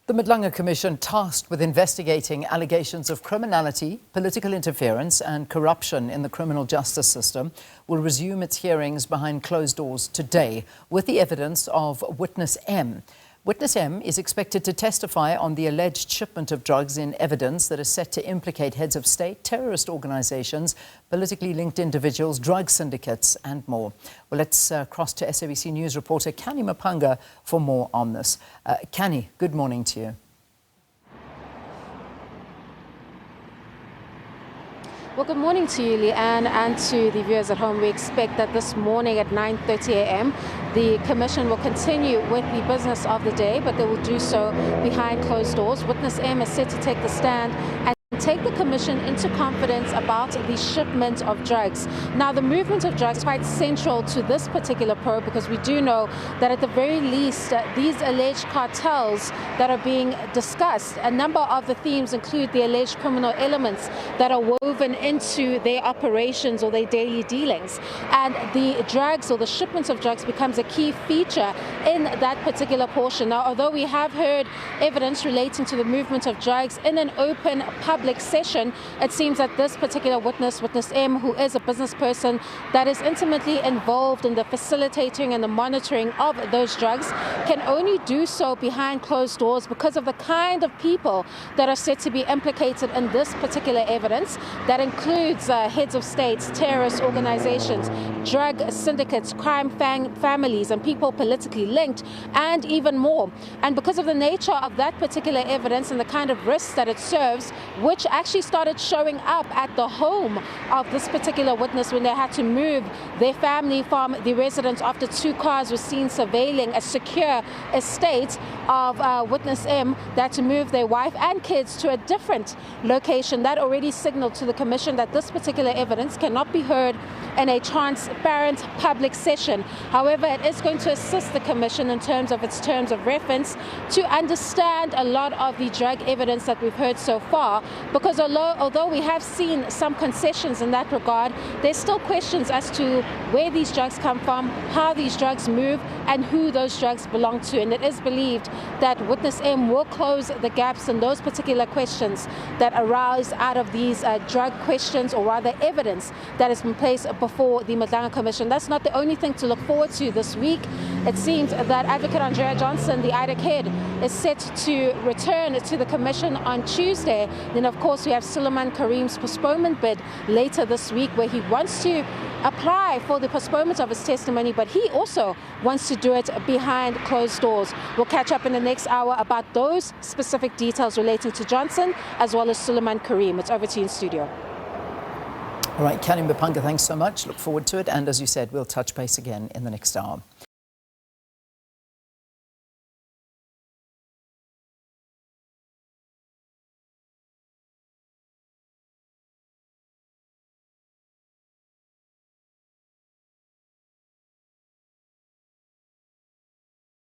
The Madlanga Commission, tasked with investigating allegations of criminality, political interference and corruption in the criminal justice system, will resume its hearings behind closed doors today with the evidence of Witness M. Witness M is expected to testify on the alleged shipment of drugs in evidence that is set to implicate heads of state, terrorist organizations, politically linked individuals, drug syndicates and more. Well, let's cross to SABC News Reporter Canny Maphanga for more on this. Canny, good morning to you. Well, good morning to you, Leanne, and to the viewers at home. We expect that this morning at 9:30 a.m. the Commission will continue with the business of the day, but they will do so behind closed doors. Witness M is set to take the stand and take the Commission into confidence about the shipment of drugs. Now, the movement of drugs is quite central to this particular probe because we do know that at the very least, these alleged cartels that are being discussed, a number of the themes include the alleged criminal elements that are woven into their operations or their daily dealings. And the drugs or the shipment of drugs becomes a key feature in that particular portion. Now, although we have heard evidence relating to the movement of drugs in an open public session, it seems that this particular witness, Witness M, who is a business person that is intimately involved in the facilitating and the monitoring of those drugs, can only do so behind closed doors because of the kind of people that are said to be implicated in this particular evidence. That includes heads of states, terrorist organizations, drug syndicates, crime families and people politically linked, and even more. And because of the nature of that particular evidence and the kind of risks that it serves, which actually started showing up at the home of this particular witness when they had to move their family from the residence after two cars were seen surveilling a secure estate of Witness M, that to move their wife and kids to a different location. That already signaled to the Commission that this particular evidence cannot be heard in a transparent public session. However, it is going to assist the Commission in terms of its terms of reference to understand a lot of the drug evidence that we've heard so far, because although we have seen some concessions in that regard, there's still questions as to where these drugs come from, how these drugs move, and who those drugs belong to. And it is believed that Witness M will close the gaps in those particular questions that arise out of these drug questions, or rather evidence that has been placed before the Madlanga Commission. That's not the only thing to look forward to this week. It seems that Advocate Andrea Johnson, the IDAC head, is set to return to the Commission on Tuesday. Then, of course, we have Suleiman Karim's postponement bid later this week, where he wants to apply for the postponement of his testimony, but he also wants to do it behind closed doors. We'll catch up in the next hour about those specific details relating to Johnson as well as Suleiman Karim. It's over to you in studio. All right, Canny Maphanga, thanks so much. Look forward to it. And as you said, we'll touch base again in the next hour.